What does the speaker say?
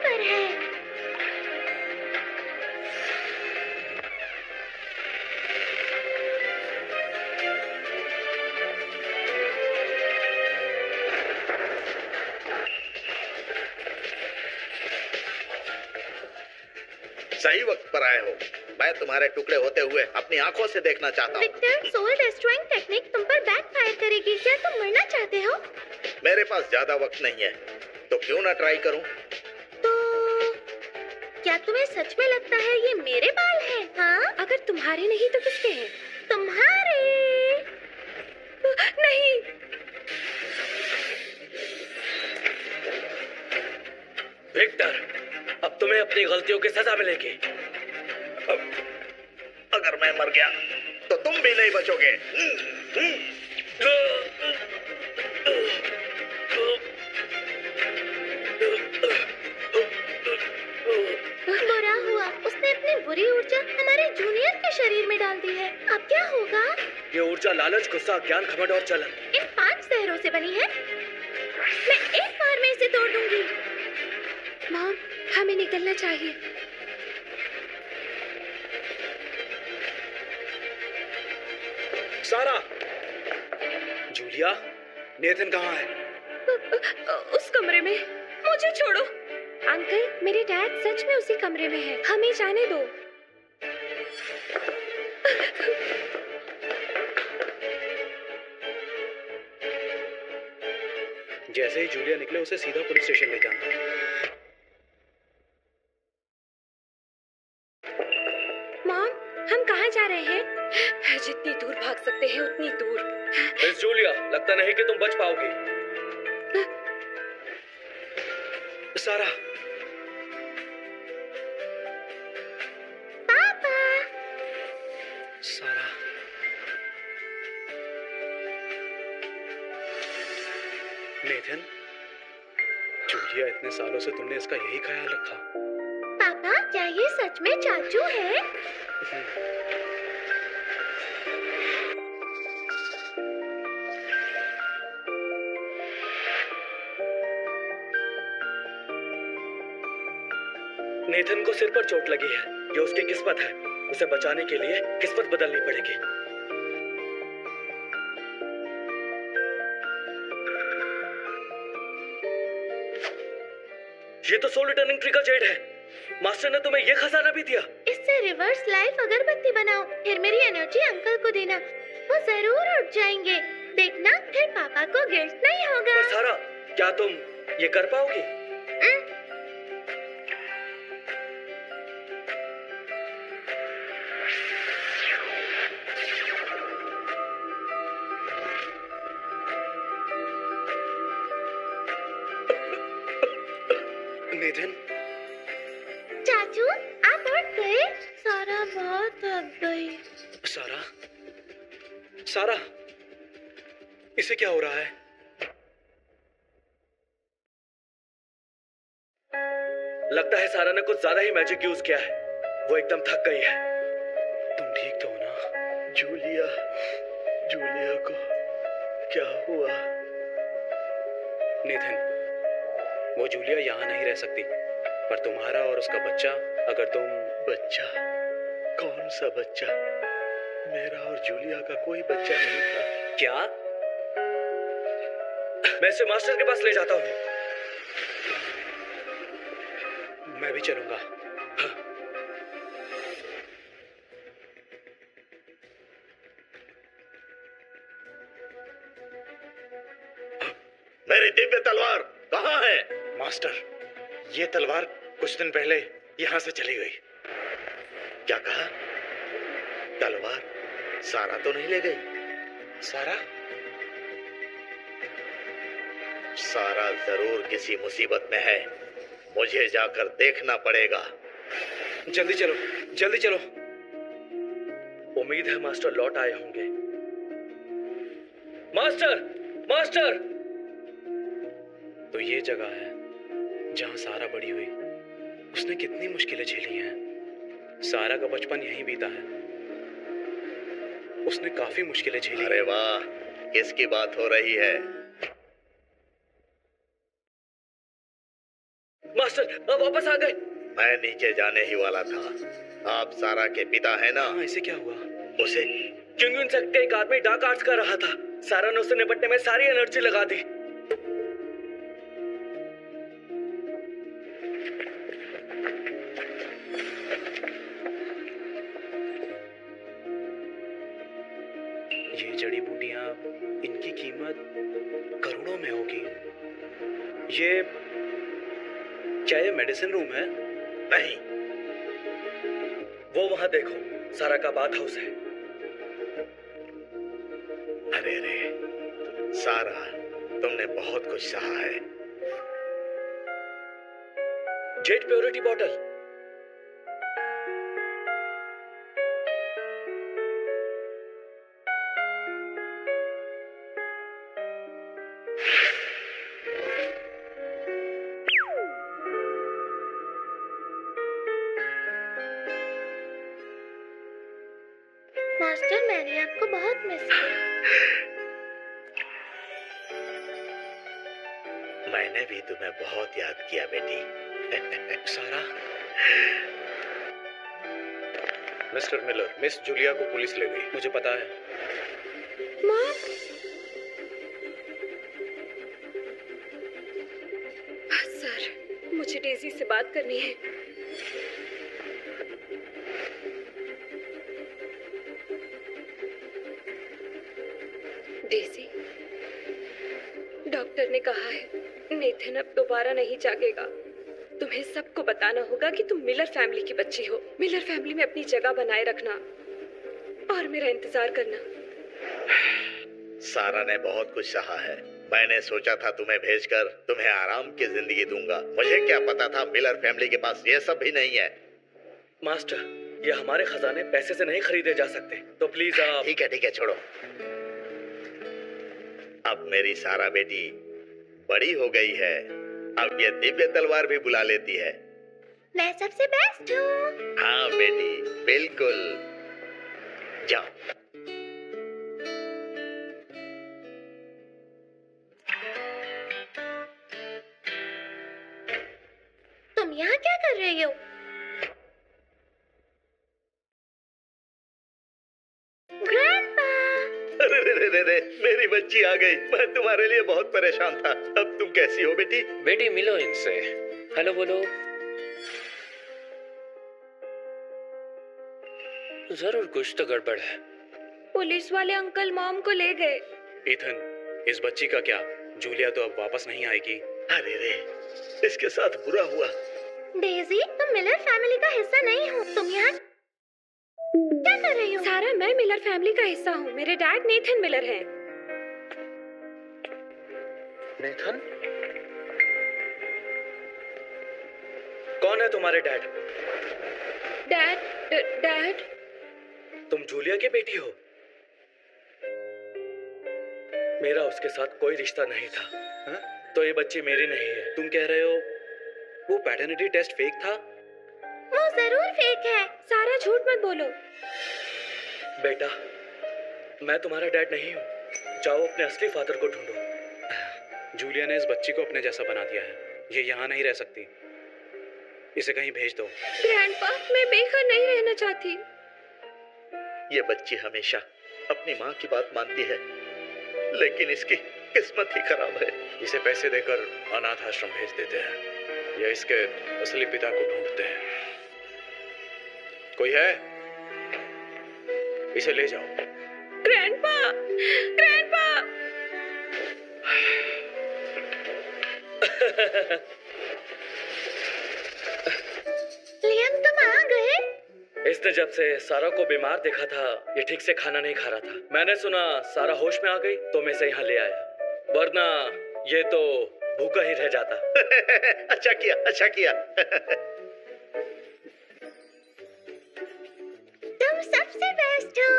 पर है। सही वक्त पर आए हो। मैं तुम्हारे टुकड़े होते हुए अपनी आंखों से देखना चाहता हूँ। विक्टर, सोल डिस्ट्रॉइंग टेक्निक तुम पर बैकफायर करेगी। क्या तुम मरना चाहते हो? मेरे पास ज्यादा वक्त नहीं है, तो क्यों ना ट्राई करूं? तो क्या तुम्हें सच में लगता है ये मेरे बाल हैं? हाँ? अगर तुम्हारे नहीं तो किसके हैं? तुम्हारे। नहीं। विक्टर, अब तुम्हें अपनी गलतियों की सजा मिलेगी। अगर मैं मर गया तो तुम भी नहीं बचोगे। बुरा हुआ, उसने अपनी बुरी ऊर्जा हमारे जूनियर के शरीर में डाल दी है। अब क्या होगा? ये ऊर्जा लालच, गुस्सा, ज्ञान, घमंड और जलन इन 5 जहरों से बनी है। मैं एक बार में इसे तोड़ दूंगी। मॉम, हमें निकलना चाहिए। सारा, जूलिया, नेथन कहाँ है? उस कमरे में। मुझे छोड़ो। अंकल, मेरे डैड सच में उसी कमरे में है। हमें जाने दो। जैसे ही जूलिया निकले उसे सीधा पुलिस स्टेशन ले जाना। मॉम, हम कहाँ जा रहे हैं? जितनी दूर भाग सकते हैं उतनी दूर। मिस जूलिया, लगता नहीं कि तुम बच पाओगी। सारा, पापा। सारा, नेथन, जूलिया, इतने सालों से तुमने इसका यही ख्याल रखा? पापा, क्या ये सच में चाचू है? नेथन को सिर पर चोट लगी है। ये उसकी किस्मत है। उसे बचाने के लिए किस्मत बदलनी पड़ेगी। ये तो सोल रिटर्निंग ट्री का जेड है। मास्टर ने तुम्हें ये खजाना भी दिया। इससे रिवर्स लाइफ अगरबत्ती बनाओ, फिर मेरी एनर्जी अंकल को देना। वो जरूर उठ जाएंगे। देखना, फिर पापा को गिल्ट नहीं होगा। पर सारा, क्या तुम ये कर पाओगी? नेथन, चाचू, आप उठ गए? सारा बहुत थक गई। सारा, सारा, इसे क्या हो रहा है? लगता है सारा ने कुछ ज्यादा ही मैजिक यूज किया है। वो एकदम थक गई है। तुम ठीक तो हो ना? जूलिया, जूलिया को क्या हुआ? नेथन, वो जूलिया यहाँ नहीं रह सकती, पर तुम्हारा और उसका बच्चा, अगर तुम... बच्चा? कौन सा बच्चा? मेरा और जूलिया का कोई बच्चा नहीं था। क्या? मैं इसे मास्टर के पास ले जाता हूँ। मैं भी चलूंगा। मेरी दिव्य तलवार कहाँ है? मास्टर, ये तलवार कुछ दिन पहले यहाँ से चली गई। क्या कहा? तलवार सारा तो नहीं ले गई? सारा? सारा जरूर किसी मुसीबत में है। मुझे जाकर देखना पड़ेगा। जल्दी चलो, जल्दी चलो। उम्मीद है मास्टर लौट आए होंगे। Master, master! तो ये जगह है जहां सारा बड़ी हुई। उसने कितनी मुश्किलें झेली हैं। सारा का बचपन यहीं बीता है। उसने काफी मुश्किलें झेली। अरे वाह, किसकी बात हो रही है? मास्टर वापस आ गए। मैं नीचे जाने ही वाला था। आप सारा के पिता है ना? हाँ, ऐसे क्या हुआ? उसे क्योंकि सेक्ट का एक आदमी डार्क आर्ट्स कर रहा था। सारा ने उसे निपटने में सारी एनर्जी लगा दी। ये जड़ी बूटियां, इनकी कीमत करोड़ों में होगी। ये क्या ये मेडिसिन रूम है? नहीं, वो वहां देखो, सारा का बाथ हाउस है। अरे अरे सारा, तुमने बहुत कुछ सहा है। Jet purity bottle. मास्टर, मैंने आपको बहुत मिस किया। मैंने भी तुम्हें बहुत याद किया बेटी। सारा, मिस्टर मिलर, मिस जूलिया को पुलिस ले गई। मुझे पता है। मॉम, सर, मुझे डेजी से बात करनी है। डेजी, डॉक्टर ने कहा है नेथन अब दोबारा नहीं जागेगा। तुम्हें सबको बताना होगा कि तुम मिलर फैमिली की बच्ची हो। मिलर फैमिली में अपनी जगह बनाए रखना और मेरा इंतजार करना। सारा ने बहुत कुछ सहा है। मैंने सोचा था तुम्हें भेजकर तुम्हें आराम की जिंदगी दूंगा। मुझे क्या पता था मिलर फैमिली के पास ये सब भी नहीं है। मास्टर, ये हमारे खजाने पैसे से नहीं खरीदे जा सकते, तो प्लीज आप। ठीक है, छोड़ो। अब मेरी सारा बेटी बड़ी हो गई है। अब ये दिव्य तलवार भी बुला लेती है। मैं सबसे बेस्ट हूँ। हाँ बेटी, बिल्कुल। जाओ। तुम यहाँ क्या कर रही हो? ग्रैंडपा! अरे, मेरी बच्ची आ गई। मैं तुम्हारे लिए बहुत परेशान था। अब तुम कैसी हो बेटी? बेटी मिलो इनसे। हेलो बोलो। जरूर कुछ तो गड़बड़ है। पुलिस वाले अंकल मॉम को ले गए। इथन, इस बच्ची का क्या? जूलिया तो अब वापस नहीं आएगी। अरे रे, इसके साथ बुरा हुआ। डेजी, तुम मिलर फैमिली का हिस्सा नहीं हो। तुम यहाँ क्या कर रही हो? सारा, मैं मिलर फैमिली का हिस्सा हूँ। मेरे डैड नेथन मिलर हैं। नेथन? कौन है तुम्हारे डैड? डैड, तुम जूलिया की बेटी हो? मेरा उसके साथ कोई रिश्ता नहीं था। हा? तो ये बच्ची मेरी नहीं है। तुम कह रहे हो वो पैटर्निटी टेस्ट फेक था? वो जरूर फेक है। सारा झूठ मत बोलो। बेटा, मैं तुम्हारा डैड नहीं हूँ। जाओ अपने असली फादर को ढूंढो। जूलिया ने इस बच्ची को अपने जैसा बना दिया है। ये यहाँ नहीं रह सकती। इसे कहीं भेज दो। ग्रैंडपा, मैं बेघर नहीं रहना चाहती। ये बच्ची हमेशा अपनी माँ की बात मानती है, लेकिन इसकी किस्मत ही खराब है। इसे पैसे देकर अनाथ आश्रम भेज देते हैं या इसके असली पिता को ढूंढते हैं। कोई है? इसे ले जाओ। ग्रैंडपा! लियम, तुम आ गए? इसने जब से सारा को बीमार देखा था, ये ठीक से खाना नहीं खा रहा था। मैंने सुना सारा होश में आ गई, तो मैं इसे यहाँ ले आया। वरना ये तो भूखा ही रह जाता। अच्छा किया। तुम सबसे बेस्ट हो।